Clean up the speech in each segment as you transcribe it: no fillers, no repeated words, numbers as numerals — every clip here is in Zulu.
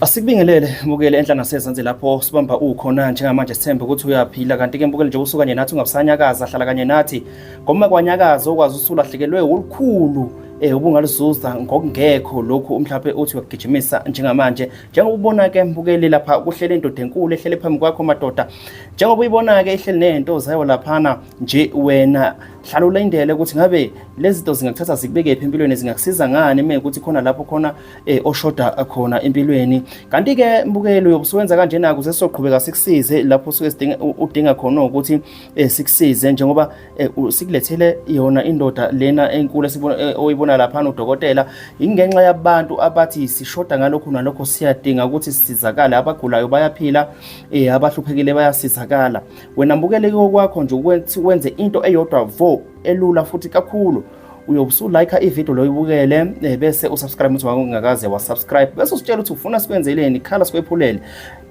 Asikubingelele mbukele enhla nasezantsi lapho sibamba ukhona njengamanje sithembe ukuthi uyaphila kanti ke mbukele nje usuka nje nathi ungabusanyakaza hlala kanye nathi ngoma kwanyakaza okwazi usulahlekelwe ulukhulu ubungalizuza ngokungekho lokhu mhlawumbe uthi uyagijimisa njengamanje njengoba ubona ke mbukeli lapha kuhlele indoda enkulu ehlele phambi kwakho madoda njengoba uyibona ke ihleli nento zayo laphana nje wena hlala ulendele ukuthi ngabe lezi zinto zingakuthatha zikubeke phi empilweni zingakusiza ngani mekuthi khona lapho khona oshoda khona empilweni kanti ke mbukeli uyobusebenza kanjena kuze soqhubeka sikusize lapho suke udinga khona ukuthi sikusize njengoba sikulethele yona indoda lena enkulu oyibona lapha udokotela ingenxa yabantu abathi sishoda ngalokho nalokho siyadinga ukuthi sisizakale abagulayo bayaphila abahluphekile bayasizakala wena mbukele kwakho nje ukwenze into eyodwa vo elula futhi kakhulu uyobusulike ivideo lo ibukele bese usubscribe uthi ungakaze wasubscribe bese usitshela ukuthi ufuna sikwenzeleni khala sikwephulele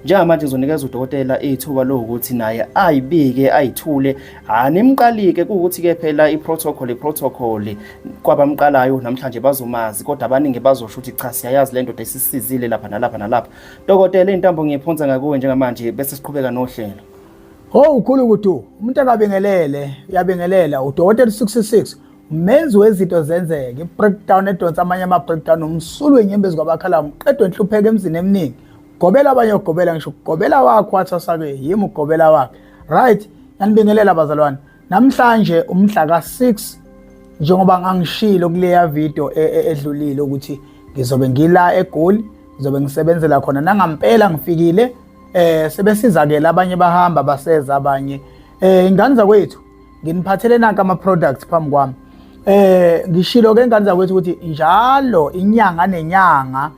njengamanje ngizonikeza udokotela ithuba lokuthi naye ayibike ayithule animqalike ukuthi ke phela iprotocol kwabamqalayo namhlanje bazomazi kodwa abaningi bazosho ukuthi cha siyayazi lento esisizile lapha nalapha dokotela intambo ngiyiphonza ngakuwe njengamanje bese siqhubeka nohlelo. Ukhulu kudu umuntu akabingelele uyabengelela udokotela 66 umenzi wezinto zenzeke ibreakdown edonsa amanye ama-breakdown umsulu wenyembezi kwabakhala umqedwe enhlupheko emzini eminingi gobela abanye ugobela ngisho ugobela wakho wathosake yimi ugobela wakhe right yanibingelela bazalwane namhlanje umhla ka6 njengoba ngangishilo kuleya video edlulile ukuthi ngizobe ngila eGoli ngizobe ngisebenzela khona nangampela ngifikile sebesizakela abanye bahamba baseza abanye ingane zakwethu nginiphathele nanka ama products phambi kwami ngishilo ke ingane zakwethu ukuthi njalo inyanga nenyanga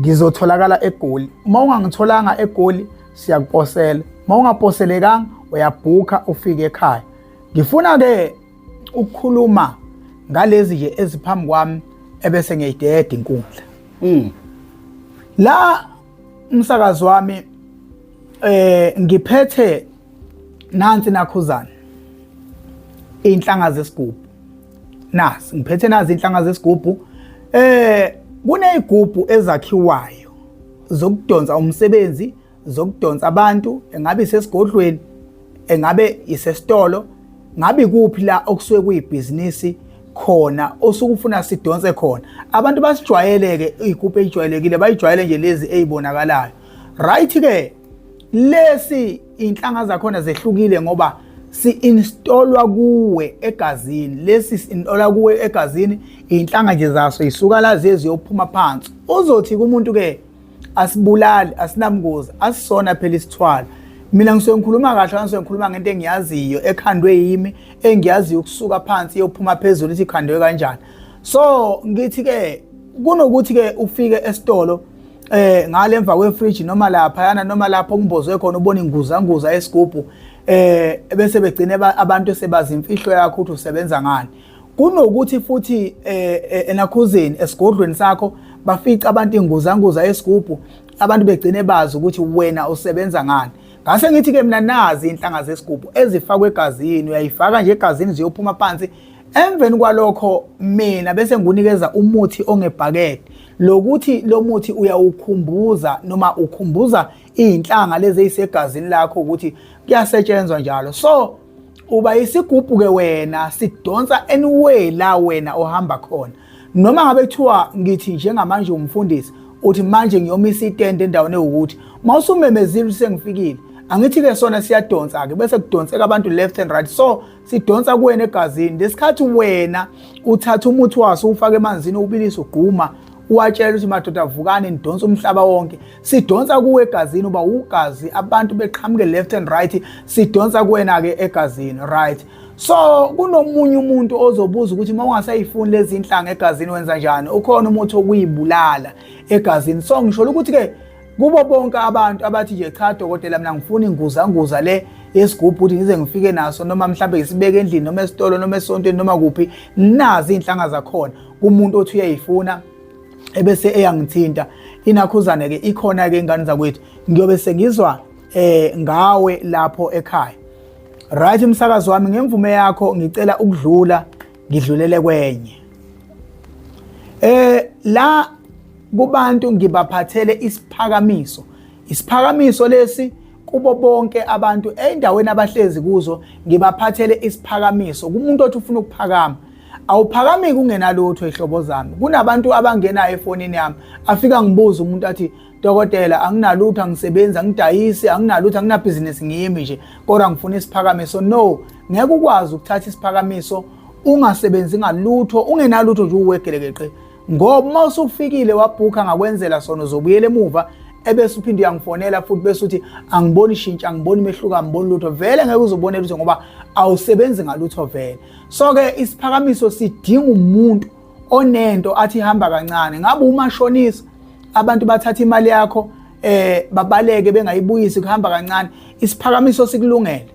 ngizotholakala eGoli uma ungangitholanga eGoli siyakuposela uma ungaposelekanga uyabhuka ufike ekhaya ngifuna ke ukukhuluma ngalezi nje eziphambi kwami ebese ngiyideda inkundla la umsakazi wami ngiphethe nansi nakhuzana inhlanga zesigubhu nasi ngiphethe nazi inhlanga zesigubhu kunezigubhu ezakhiwayo zokudonsa umsebenzi zokudonsa abantu engabe isesigodlweni engabe isesitolo ngabe kuphi la okusuke kuyibhizinisi khona osukufuna sidonse khona abantu basijwayeleke izigubhu ezijwayelekile bayijwayele nje lezi ezibonakalayo right ke lesi inhlanga zakhona zehlukile ngoba si-installwa kuwe egazini lesi si-installwa kuwe egazini inhlanga nje zaso isuka la ziyophuma phansi uzothi kumuntu ke asibulali asinamngozi asisona phela isithwala mina ngisuke ngikhuluma kahle ngisuke ngikhuluma ngento engiyaziyo ekhandwe yimi engiyaziyo ukusuka phansi iyophuma phezulu ithi ikhandwe kanjani so ngithi ke kunokuthi ke ufike esitolo ngale emva kwefridge noma lapha yana noma lapho kumbozwe khona ubona inguzanguza esigubhu bese begcine abantu sebazi imfihlo yakho ukuthi usebenza ngani kunokuthi futhi enakhuzeni esigodlweni sakho bafica abantu inguzanguza esigubhu abantu begcine bazi ukuthi wena usebenza ngani ngase ngithi ke mina nazi inhlanga zesigubhu ezifakwe egazini uyayifaka nje egazini ziyophuma phansi emveni kwalokho mina bese ngunikeza umuthi ongebhakede lokuthi lo muthi uyawukhumbuza noma ukhumbuza inhlanga lezi ezisegazini lakho ukuthi kuyasetshenzwa njalo so uba isigubhu ke wena sidonsa anyway la wena ohamba khona noma ngabe kuthiwa ngithi njengamanje umfundisi uthi manje ngiyomisa itende endaweni ukuthi mawusumemezile sengifikile angithi ke sona siyadonsa ke bese kudonseka abantu left and right so sidonsa kuwena egazini lesikhathi wena uthatha umuthi waso ufake emanzini ubilisa ugquma uwatshela ukuthi madoda avukane nidonsa umhlaba wonke sidonsa kuwe egazini uba ugazi abantu beqhamuke left and right sidonsa kuwena ke egazini right so kunomunye umuntu ozobuza ukuthi mawungasayifuni lezi inhlanga egazini wenza njani ukhona umuthi okuyibulala egazini so ngisho ukuthi ke kubo bonke abantu abathi nje cha dokotela mina ngifuna inguzanguza le yesigubhu ukuthi ngize ngifike naso noma mhlambe ngisibeke endlini noma esitolo noma esontweni noma kuphi nazi inhlanga zakhona kumuntu othi uyayifuna ebese eyangithinta inakhuzane ke ikhona ke ingane zakwethu ngiyobe sengizwa ngawe lapho ekhaya right umsakazi wami ngemvume yakho ngicela ukudlula ngidlulele kwenye la kubantu ngibaphathele isiphakamiso. Isiphakamiso lesi kubo bonke abantu endaweni abahlezi kuzo ngibaphathele isiphakamiso. Kumuntu othi ufuna ukuphakama, awuphakamiki ungenalutho ehlobo zami. Kunabantu abangenayo efonini yami afika ngibuza umuntu athi, dokotela anginalutho, angisebenzi, angidayisi, anginalutho, anginabhizinisi, ngiyimi nje kodwa ngifuna isiphakamiso. No, ngeke ukwazi ukuthatha isiphakamiso ungasebenzi ngalutho, ungenalutho nje uwegelekeqe. Ngoba uma usufikile wabhuka ngakwenzela sona uzobuyela emuva ebese uphinde uyangifonela futhi bese uthi angiboni ishintsha, angiboni mehluka, angiboni lutho. Vele ngeke uzobona lutho ngoba awusebenzi ngalutho vele. So ke isiphakamiso sidinga umuntu onento athi ihamba kancane. Ngabe umashonisa, abantu bathatha imali yakho babaleke bengayibuyisi, kuhamba kancane, isiphakamiso sikulungele.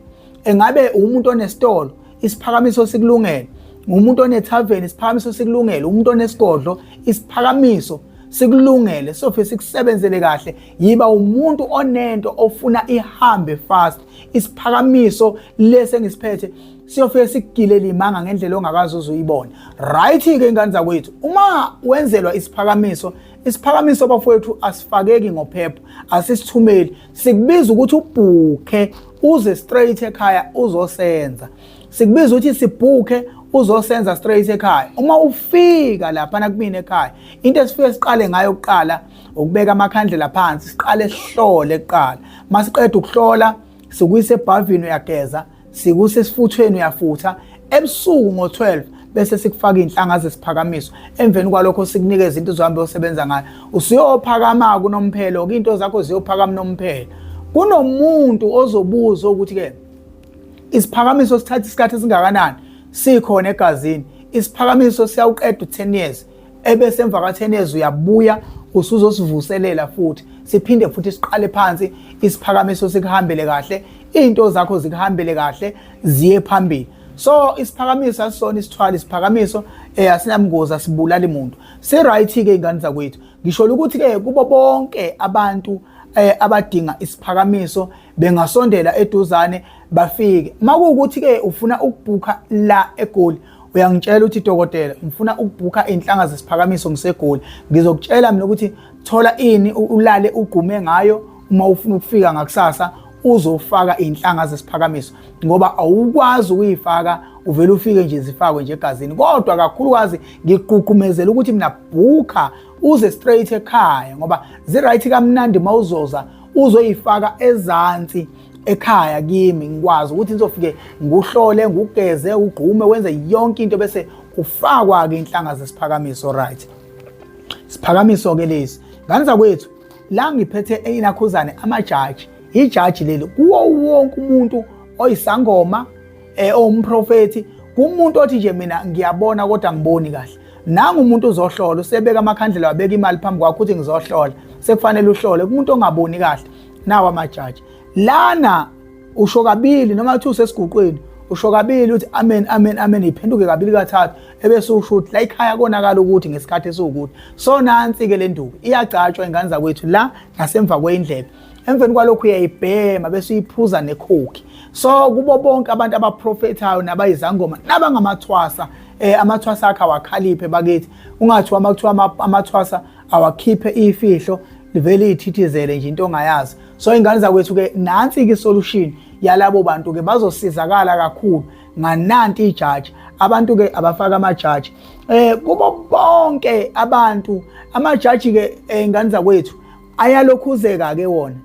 Engabe umuntu onesitolo, isiphakamiso sikulungele. Umuntu onethaveni, isiphakamiso sikulungele. Umuntu onesigodlo, isiphakamiso sikulungele. Sofe sikusebenzele kahle. Yiba umuntu onento ofuna ihambe fast. Isiphakamiso lesi engisiphethe siyofike sikugilele imanga ngendlela ongakazi uzuyibona. Right ke ingane zakwethu, uma wenzelwa isiphakamiso, isiphakamiso bafowethu asifakeki ngophepha, asisithumeli. Sikubiza ukuthi ubhuke uze straight ekhaya uzosenza. Sikubiza ukuthi sibhuke uzosenza straight ekhaya. Uma ufika lapha na kumina ekhaya, into esifike siqale ngayo kuqala ukubeka amakhandlela phansi, siqale sihlole kuqala. Masiqeda ukuhlola, sikuyise ebhavini uyageza, sikuse esifuthweni uyafutha, ebusuku ngo-12 bese sikufaka inhlanga zesiphakamiso. Emveni kwalokho sikunikeza into zohambe usebenza ngayo. Usiyophakama kunomphelo, into zakho ziyophakama nomphelo. Kunomuntu ozobuza ukuthi ke isiphakamiso sithatha isikhathi esingakanani? Sikhona egazini. Isiphakamiso siyawuqeda 10 years. Ebese emva ka10 years uyabuya usuzosivuselela futhi. Siphinde futhi siqale phansi, isiphakamiso sikuhambele kahle, into zakho zikuhambele kahle, ziye phambili. So isiphakamiso asisona isithwala, isiphakamiso asinamngozi, asibulali umuntu. Se-right ke ingane zakwethu. Ngisho ukuthi ke kubo bonke abantu abadinga isiphakamiso bengasondela eduzane bafike. Makuwukuthi ke ufuna ukubhuka la eGoli, uyangitshela ukuthi dokotela ngifuna ukubhuka inhlanga zesiphakamiso ngiseGoli. Ngizokutshela mina ukuthi thola ini ulale ugume ngayo. Uma ufuna ukufika ngakusasa uzofaka inhlanga zesiphakamiso ngoba awukwazi ukuyifaka uvela ufike nje zifakwe nje egazini. Kodwa kakhulukazi ngigqugqumezela ukuthi mina bhuka uze straight ekhaya ngoba zi-right kamnandi mawuzoza uzoyifaka ezansi ekhaya kimi, ngikwazi ukuthi ngizofike nguhlole, ngugeze, ugqume, wenze yonke into bese ufakwa ke inhlanga zesiphakamiso. Right, isiphakamiso ke lesi ngane zakwethu la ngiphethe einakhuzane amajaji. Ijaji leli kuwo wonke umuntu oyisangoma owumprofeti, kumuntu othi nje mina ngiyabona kodwa ngiboni kahle. Nanga umuntu uzohlola, usebeka amakhandlela wabeka imali phambi kwakho ukuthi ngizohlola, sekufanele uhlole. Kumuntu ongaboni kahle nawa amajaji lana usho kabili noma uthi usesiguqweni usho kabili uthi amen amen amen, iphenduke kabili kathathu ebese usho ukuthi la ekhaya konakala ukuthi ngesikhathi esiwukuthi. So nansi ke le nduku iyagcatshwa ingane zakwethu la nasemva kwendlebe. Emveni kwalokho uyayibhema bese uyiphuza nekhokhi. So kubo bonke abantu abaprofethayo nabayizangoma nabangamathwasa, amathwasa akhe awakhaliphe bakithi. Ungathiwa makuthiwa amathwasa awakhiphe ifihlo livele ithithizele nje into ongayazi. So ingane zakwethu ke nansi ke solution yalabo bantu ke bazosizakala kakhulu ngananti ijaji. Abantu ke abafaka amajaji kubo bonke abantu. Amajaji ke ingane zakwethu ayalokhuzeka ke wona,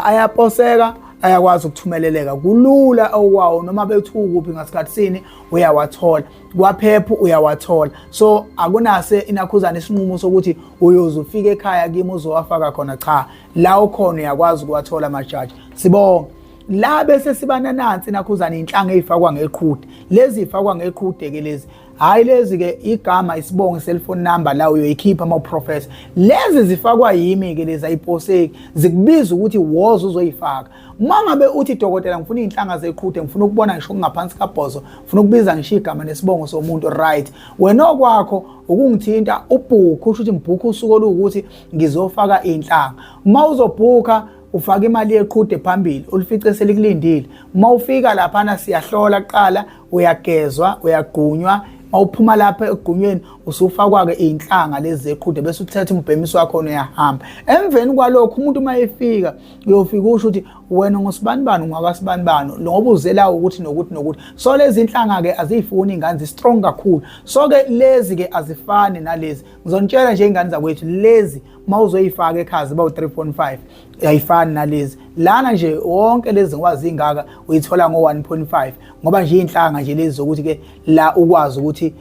ayaposeka, ayakwazi ukuthumeleleka kulula okwawo noma bethu kuphi ngasikhathi sini uyawathola, kwaphepha uyawathola. So akunase inakhuzana isinqumo sokuthi uyozufika ekhaya kimi uzowafaka khona, cha, la ukhona uyakwazi ukuwathola amajaji. Sibonga la bese sibana nansi inakhuzana inhlanga ezifakwa ngeqhude. Lezi zifakwa ngeqhude ke lezi, hayi lezi ke igama, isibongo, cellphone number la uyoyikhipha ama professor. Lezi zifakwa yimi ke lezi ayiposeki, zikubiza ukuthi woza uzoyifaka. Mangabe uthi dokotela ngifuna inhlanga zeqhude, ngifuna ukubona ngisho ngaphansi kabhozo, ngifuna ukubiza ngisho igama nesibongo somuntu, right, wena okwakho ukungithinta ubhuku, usho ukuthi ngibhuka usuku olukuthi ngizofaka inhlanga. Uma uzobhuka ufaka imali yeqhude phambili, ulifice selikulindile. Uma ufika lapha siyahlola kuqala, uyagezwa, uyagqunywa, mawuphuma lapha egunyweni usufakwa-ke iy'nhlanga lezi zeqhude bese uthetha umbhemisi wakho uyahamba. Emveni kwalokho umuntu uma efika uyofika usho ukuthi wena ngosibanibani ungakasibanibani ngoba uzela ukuthi nokuthi. So lezi nhlanga-ke aziyifuni iy'ngane zi-strong kakhulu. So-ke lezi-ke azifani nalezi. Ngizonitshela nje iy'ngane zakwethu lezi uma uzoyifaka ekhaya ziba u-3.5 ayifani nalezi. Lana nje wonke lezi ngikwazi ingaka uyithola ngo-1.5 ngoba nje iy'nhlanga nje lezi zokuthi-ke la ukwazi ukuthi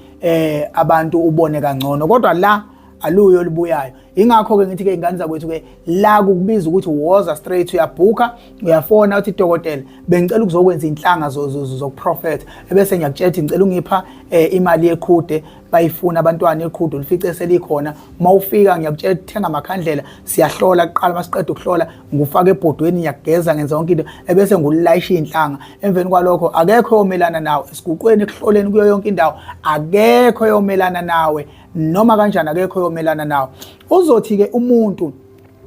abantu ubone kangcono kodwa la aluyo olubuyayo. Ingakho-ke ngithi-ke iy'ngane zakwethu-ke la kukubiza ukuthi woza straight uyabhuka uyafona uthi dokotela bengicela ukuzokwenza iy'nhlanga zokuprofetha ebese ngiyakutshela ukuthi ngicela ungipha imali yeqhude bayifuna abantwana iqhude ulifice selikhona mawufika ngiyakutshela thenga amakhandlela siyahlola kuqala masiqeda ukuhlola ngufaka ebhodweni ngiyageza ngenza yonke into ebese ngulilayisha iy'nhlanga emveni kwalokho akekho yomelana nawe esiguqweni ekuhloleni kuyo yonke indawo akekho yomelana nawe noma kanjani akekho yomelana nawe. Uzothi-ke umuntu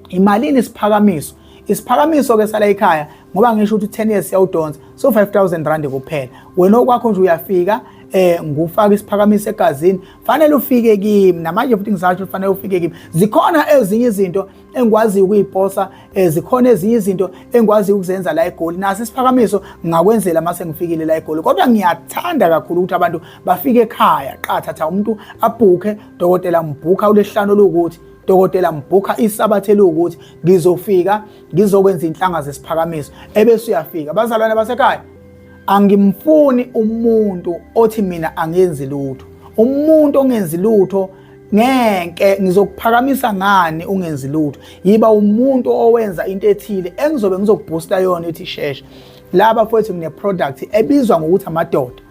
imalini isiphakamiso-ke sala ekhaya ngoba ngisho ukuthi 10 years siyawudonsa so 5,000 rand kuphela. Wena okwakho nje uyafika ngufaka isiphakamiso egazini fanele ufike kimi namanje futhi ngisasho fanele ufike kimi. Zikhona ezinye izinto engikwazi ukuyiposa zikhona ezinye izinto engikwazi ukuzenza la eGoli nasi isiphakamiso ngakwenzela mase ngifikile la eGoli kodwa ngiyathanda kakhulu ukuthi abantu bafike ekhaya qathatha umuntu abhuke dokotela mbhuka uLesihlanu lokuthi dokotela mbhuka isabathe lokuthi ngizofika ngizokwenza inhlanga zesiphakamiso ebese uyafika. Abazalwane basekhaya angimfuni umuntu othi mina angenzi lutho. Umuntu ongenzi lutho ngeke ngizokuphakamisa ngani ungenzi lutho. Yiba umuntu owenza into ethile engizobe ngizokuboosta yona ethi shesha. Laba futhi ngine product ebizwa ngokuthi amadoda.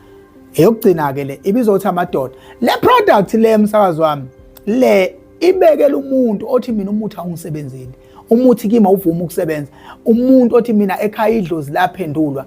Eyokugcina-ke le ibizwa ukuthi amadoda. Le product le msakazi wami le ibekela umuntu othi mina umuthi awungisebenzeli. Umuthi kimi awuvuma ukusebenza. Umuntu othi mina ekhaya idlozi laphendulwa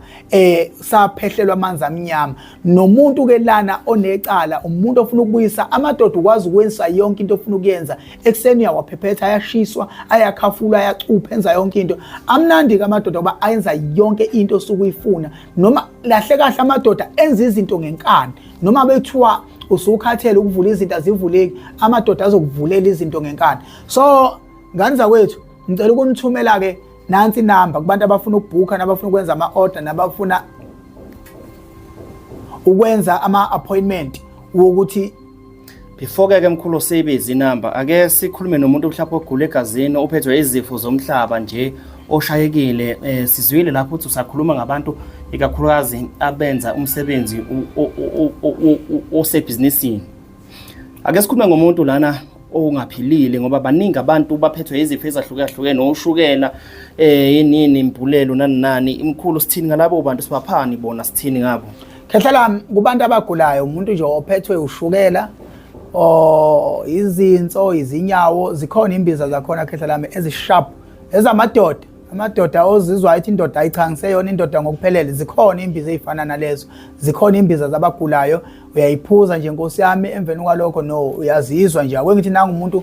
saphehlelwa amanzi amnyama. Nomuntu ke lana onecala umuntu ofuna ukubuyisa amadoda ukwazi ukwenza yonke into ofuna ukuyenza. Ekseni uyawaphephetha ayashiswa ayakhafulwa ayacupha enza yonke into. Amnandi kamadoda ngoba ayenza yonke into osukuyifuna noma lahle kahle amadoda enza izinto ngenkani noma bethiwa usukhathele ukuvula izinto azivuleki amadoda azokuvulela izinto ngenkani. So ngani zakwethu ngicela ukunithumela-ke nansi inamba kubantu abafuna ukubhuka nabafuna ukwenza ama-order nabafuna ukwenza ama-appointment wokuthi before-ke mkhulu seyibiza inamba ake sikhulume nomuntu mhlawumbe ogula egazini uphethwe izifo zomhlaba nje oshayekile. Sizwile lapho ukuthi usakhuluma ngabantu ikakhulukazi abenza umsebenzi osebhizinisini. Ake sikhulume ngomuntu lana ongaphilile ngoba baningi abantu baphethwe izifo ezahlukahlukene oshukela yini impulelo nani imkhulu sithini ngalabo bantu sibaphani bona sithini ngabo. Khehla lami kubantu abagulayo umuntu nje ophethwe ushukela izinso izinyawo zikhona imbiza zakhona khehla lami ezisharp ezamadoda. Amadoda ozizwa ayithi indoda ayichangise yona indoda ngokuphelele zikhona imbiza ezifana nalezo. Zikhona imbiza zabagulayo uyayiphuza nje Nkosi yami emveni kwalokho no uyazizwa nje akwengithi nanga umuntu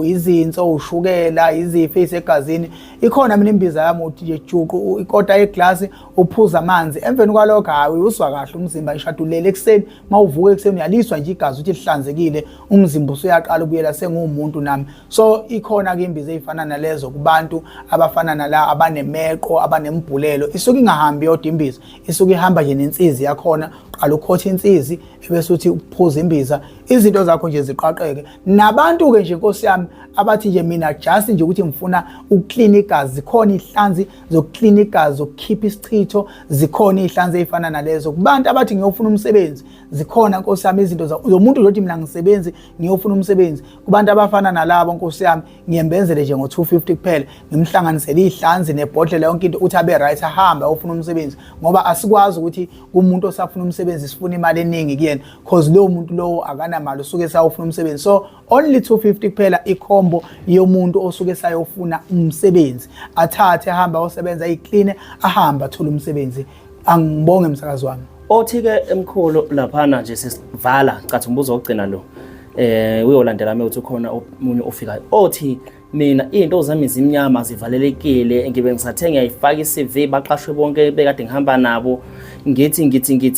izinso ushukela izifo ezegazini ikhona mina imbiza yami uthi nje juqu ikota eglass uphuza amanzi emveni kwalokho hayi uswa kahle umzimba ishadulele ekseni mawuvuka ekseni uyaliswa nje igazi uthi lihlanzekile umzimba usuyaqala ukuyela sengumuntu nami. So ikhona ke imbiza ezifana nalezo kubantu abafana nala abanemeqo abanembulelo isuke ingahambi yodwa imbiza isuke ihamba nje nensizi yakhona qala ukhotha insizi ebese uthi uphuza imbiza izinto zakho nje ziqaqeke. Nabantu ke nje Nkosi yami abathi nje mina just nje ukuthi ngifuna ukuclean igazi zikhona ihlanzi zokuclean igazi zokukhipha isichitho zikhona ihlanzi ezifana nalezo. Kubantu abathi ngiyofuna umsebenzi zikhona Nkosi yami izinto zomuntu uzothi mina ngisebenzi ngiyofuna umsebenzi. Kubantu abafana nalabo Nkosi yami ngiyembenzele nje ngo250 kuphela ngimhlanganisele ihlanzi nebhodlela yonke into uthi abe right ahamba ofuna umsebenzi ngoba asikwazi ukuthi kumuntu osafuna umsebenzi sifuna imali eningi kuyena because lo muntu lo akanamali usuke sayofuna umsebenzi. So only 250 kuphela ikhombo yomuntu osuke sayofuna umsebenzi athathe ahamba osebenza iclean ahamba athola umsebenzi. Angibonge msakazi wami. Othi-ke emkhulu laphana nje sesivala cathi umbuzo ogcina lo uyolandela uthi khona omunye ofikayo othi mina into zami zimnyama zivalelekile ngibe ngisathe ngiyayifaka iCV baqashwe bonke bekade ngihamba nabo ngithi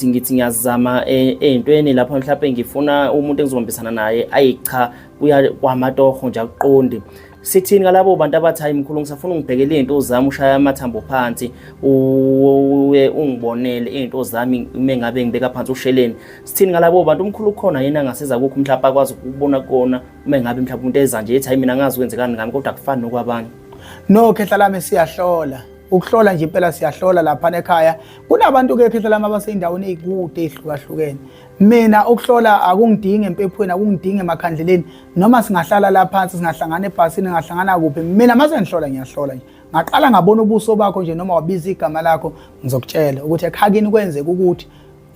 ngiyazama ey'ntweni lapho mhlawumbe ngifuna umuntu engizobambisana naye ayicha kuya kwamatoho nje akuqondi. Sithini kalabo bantu abathi hayi mkhulu ngisafuna ungibhekele into zami ushaya amathambo phansi uwe ungibonele into zami mengabe ngibeka phansi usheleni. Sithini kalabo bantu umkhulu khona yena ngaseza kukho mhlawumbe akwazi ukubona kona mengabe mhlawumbe umuntu eza nje ethi hayi mina ngazi kwenzekani ngami kodwa akufani nokwabanye. No khehla lami siyahlola. Ukuhlola nje impela siyahlola lapha ekhaya. Kunabantu ke khehla lami abaseyindaweni ezikude ezihlukahlukene. Mina ukuhlola akungidingi empephweni akungidingi emakhandleleni noma singahlala la phansi singahlangana ebhasini ngahlangana kuphi mina mase ngihlola ngiyahlola nje ngaqala ngabona ubuso bakho nje noma wabiza igama lakho ngizokutshela ukuthi ekhakini kwenzeka ukuthi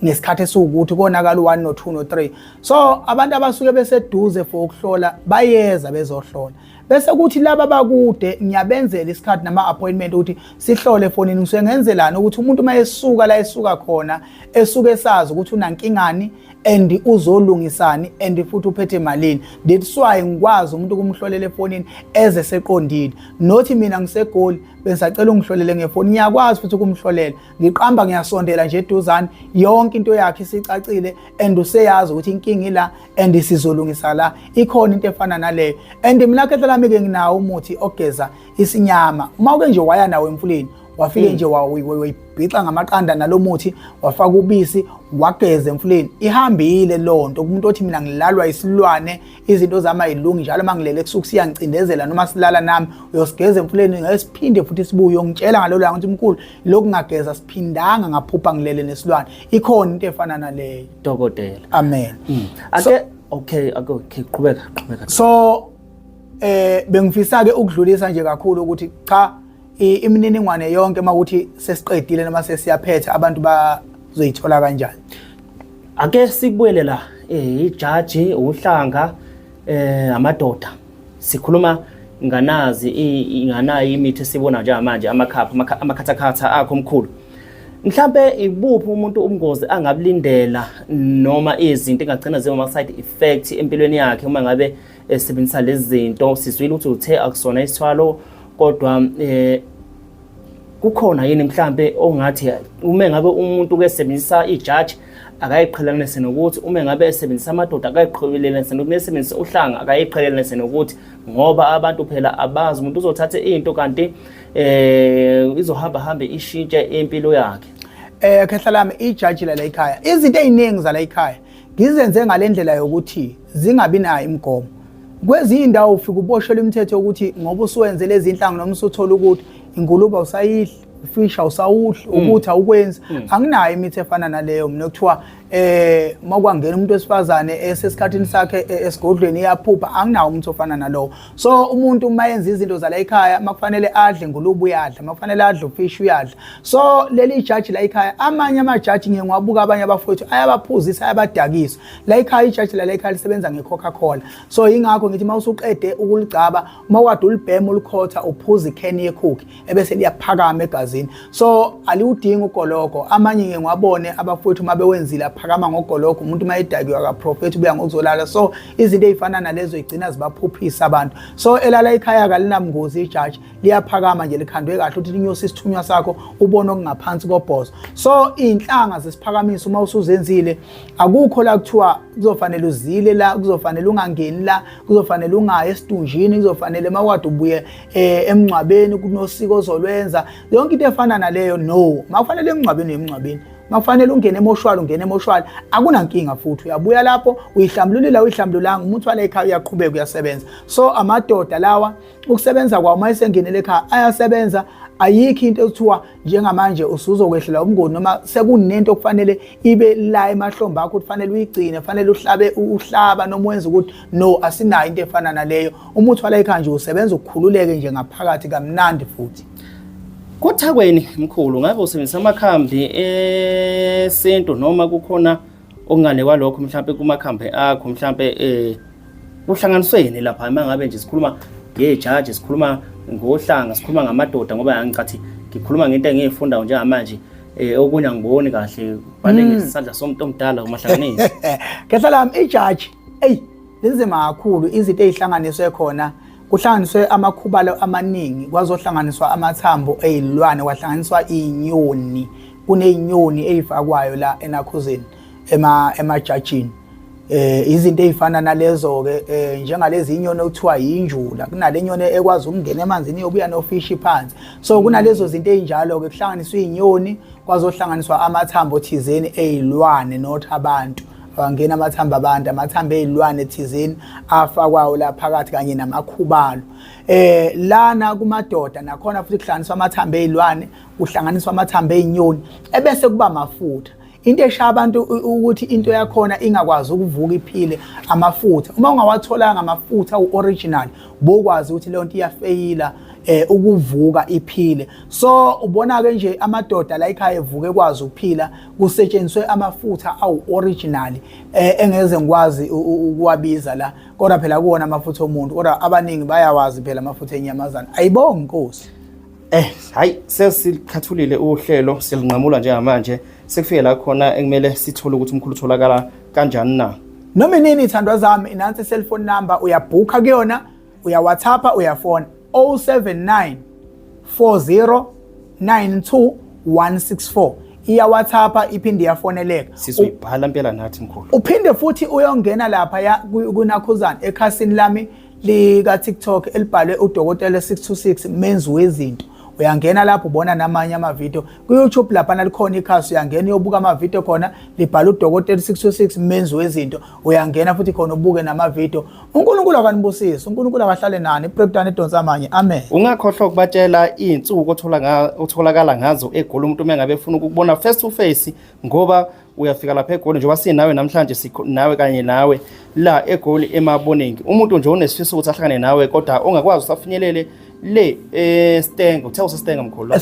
ngesikhathi esiwukuthi konakala u1 no2 no3 so abantu abasuke beseduze for ukuhlola bayeza bezohlola bese kuthi laba bakude ngiyabenzela isikhathi nama appointment ukuthi sihlole efonini ngisuke ngenzelana ukuthi umuntu mayesuka la esuka khona esuke esazi ukuthi unankingani and uzolungisani and futhi uphethe malini that's why ngikwazi umuntu kumhlolela efonini eze seqondile nothi mina ngisegoli bengisacela ungihlolele ngefoni ngiyakwazi futhi ukumhlolela ngiqamba ngiyasondela nje eduzane yonke into yakhe isicacile and useyazi ukuthi inkingi la and isizolungisa la ikhona into efana naleyo and mina khehla lami ke nginawo umuthi ogeza isinyama uma uke nje waya nawe emfuleni wafike nje wayibhixa ngamaqanda nalomuthi wafaka ubisi wageza emfuleni ihambile lonto kumuntu othi mina ngilalwa isilwane izinto zama yilungi njalo mangilele kusuku siyangicindezela noma silala nami uyosigeza emfuleni ngesiphinde futhi sibuye ngitshela ngalolu langa ukuthi mkhulu lokhu ngageza siphindanga ngaphupha ngilele nesilwane ikhona into efana naleyo dokotela amen ake okay qhubeka so bengifisa ke ukudlulisa nje kakhulu ukuthi cha imininingwane yonke makuthi sesiqedile noma sesiyaphetha abantu bazoyithola kanjani ake sikubuyele la ijaji uhlanga amadoda sikhuluma nganazi inganayi imithi sibona nje manje amakhathakhatha akho omkhulu mhlambe ibuphi umuntu umngozi angabulindela noma izinto engagcina ziba side effect empilweni yakhe uma ngabe esebenzisa lezi zinto sizwile ukuthi uthe akusona isithwalo kodwa kukhona yini mhlambe ongathi uma ngabe umuntu ke sebenzisa ijaji akayiqhelelanise nokuthi uma ngabe esebenzisa amadoda akayiqhelelanise nokunesebenzisa uhlanga akayiqhelelanise nokuthi ngoba abantu phela abazi umuntu uzothatha into kanti izohamba ishintshe impilo yakhe khehla lami ijaji la ekhaya izinto eziningi za la ekhaya ngizenze ngalendlela yokuthi zingabi nayo imigomo kwezinye indawo ufika uboshelwe imithetho ukuthi ngoba usuwenze lezi inhlanga noma usuthola ukuthi ingulube usayidla ufisha usawudla ukuthi awukwenzi anginayo imithi efana naleyo mina kuthiwa makwangena umuntu wesifazane esesikhathini sakhe esigodlweni iyaphupha anginawo umuntu ofana nalowo so umuntu uma yenza izinto zala ekhaya makufanele adle ngulube uyadla makufanele adle ufish uyadla so leli jaji la ekhaya amanye amajaji ngiwabuka abanye abafowethu ayabaphuzisa ayabadakisa la ekhaya ijaji la ekhaya lisebenza ngeCoca-Cola so ingakho ngithi mawusuqede ukuligcaba mawade ulibhema ulikhotha uphuza ican yeCoke ebese liyaphakama egazini so aliwudingi ugoloko amanye ngiwabone abafowethu mabewenzile phakama ngogoloko umuntu mayidakiwe akaprofeti buya ngozolala so izinto ezifana nalezo igcina zibaphuphisa abantu so elala ekhaya kalinamngozi ijaji liyaphakama nje likhandwe kahle ukuthi linyosi isithunywa sakho ubone okungaphansi kobhozo so inhlanga zesiphakamisa uma usuzenzile akukho la kuthiwa kuzofanele uzile la kuzofanele ungangeni la kuzofanele ungaye esitunjini kuzofanele mawade ubuye emncwabeni kunosiko ozolwenza yonke into efana naleyo no makufanele emncwabeni makufanele ungene emoshwali akunankinga futhi uyabuya lapho uyihlambululanga umuntu wala ekhaya uyaqhubeka uyasebenza so amadoda lawa ukusebenza kwawo mayisengenele ekhaya ayasebenza ayikho into ekuthiwa njengamanje usuzokwehlela umngoni noma sekunento okufanele ibe la emahlombe akho kufanele uyigcine kufanele uhlaba noma wenza ukuthi no asinayo into efana naleyo umuntu wala ekhaya nje usebenza ukukhululeke nje ngaphakathi kamnandi futhi Kothakweni mkhulu ngabe usebenzisa amakhambi esintu noma kukhona okungane kwalokho mhlawumbe kumakhambi akho mhlawumbe kuhlanganisweni lapha mangabe nje sikhuluma ngejaji sikhuluma ngohlanga sikhuluma ngamadoda ngoba ngicathi ngikhuluma ngento engiyifunda njengamanje okunya ngiboni kahle balenge isandla somuntu omdala umahlanganisi Khehla lami ijaji lenze makhulu izinto ezihlanganiswe khona kuhlanganiswe amakhubalo amaningi, kwazohlanganiswa amathambo ezilwane, kwahlanganiswa inyoni. Kunezinyoni ezifakwayo la eNakhuzeni emajajini. Izinto ezifana nalezo ke njengalezi inyoni okuthiwa injula, kunale nyoni ekwazi ukungena emanzini iyobuya nofishi phansi. So kunalezo zinto ezinjalo ke, kuhlanganiswa izinyoni, kwazohlanganiswa amathambo thizeni ezilwane not abantu. Awangena amathambo abantu, amathambo ezilwane thizeni afakwayo la phakathi kanye namakhubalo. Lana kumadoda nakhona futhi kuhlanganiswa amathambo ezilwane, kuhlanganiswa amathambo ezinyoni, ebese kuba amafutha. Into eshaya abantu ukuthi into yakhona ingakwazi ukuvuka iphile amafutha. Uma ungawatholanga amafutha original, bokwazi ukuthi leyo nto iyafeyila ukuvuka iphile. So ubona ke nje amadoda la ekhaya evuke kwazi ukuphila kusetshenziswe amafutha original engeze ngikwazi ukuwabiza la, kodwa phela kuona amafutha omuntu, kodwa abaningi bayawazi phela amafutha enyamazana. Ayibonge Nkosi. Hayi sesikhathulile uhlelo silinqamula njengamanje sekufike la khona ekumele sithole ukuthi umkhulu utholakala kanjani na. Noma nini ithandwa zami, inansi cellphone number uyabhuka kuyona, uyawhatsappa, uyafona 079 40 92 164. Iya WhatsAppa iphinde yafoneleka. Sisuyibhala impela nathi mkhulu. Uphinde futhi uyongena lapha ya kuNakhuzani ekhasini lami lika TikTok elibhalwe uDokotela 626 menzi wezinto. Uyangena lapho ubona namanye amavideo. Ku YouTube lapha nalikhona ikhasi, uyangena uyobuka amavideo khona libhala uDokotela 626 menzi wezinto. Uyangena futhi khona ubuke namavideo. uNkulunkulu akanibusise, uNkulunkulu akahlale nani, iBreakdown edonsa amanye. Amen. Ungakhohlwa ukubatshela izinsuku otholakala ngazo eGoli umuntu mengabe efuna ukubona face to face, ngoba uyafika lapha eGoli njengoba sinawe namhlanje nawe kanye nawe la eGoli emabonengi. Umuntu nje unesifiso ukuthi ahlangane nawe kodwa ongakwazi usafinyelele le Stenga, uthe useStenga mkhulu.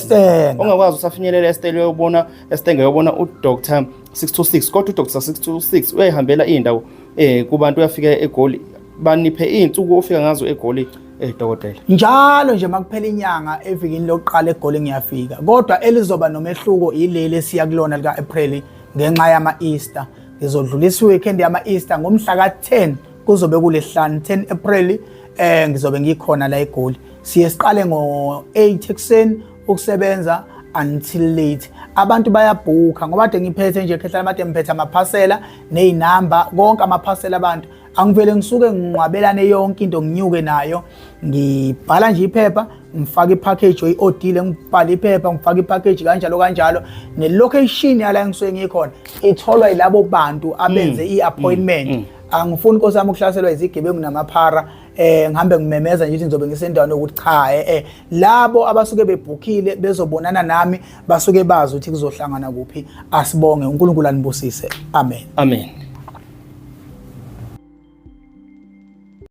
Ongakwazi usafinyelele eStele uyobona eStenga uyobona uDr 626, kodwa uDr 626 uyahambela indawo kubantu uyafika eGoli baniphe izinsuku ofika ngazo eGoli dokotela. Njalo nje makuphela inyanga evikini lokuqala eGoli ngiyafika, kodwa elizoba nomehluko ileli siya kulona lika April ngenxa yama Easter. Ngizodlulisa weekend yama Easter ngomhla ka10 kuzobe kulehlanu 10 April ngizobe ngikhona la eGoli. Siye siqale ngo8 ekseni ukusebenza until late. Abantu bayabhuka ngoba ade ngiphethe nje khehla made ngiphethe amaphasela nezinamba konke amaphasela abantu. Angivele ngisuke nginqwabelane yonke into nginyuke nayo, ngibhala nje iphepha, ngifaka ipackage oyiodile, ngibhala iphepha, ngifaka ipackage kanjalo nelocation yala ngisuke ngikhona itholwa yilabo bantu abenze iappointment. Angifuni Nkosi yami ukuhlaselwa izigebengu namaphara, ngihambe ngimemeza nje ukuthi ngizobe ngisendaweni ukuthi cha labo abasuke bebhukile bezobonana nami basuke bazi ukuthi kuzohlangana kuphi. Asibonge uNkulunkulu anibusise. Amen. Amen.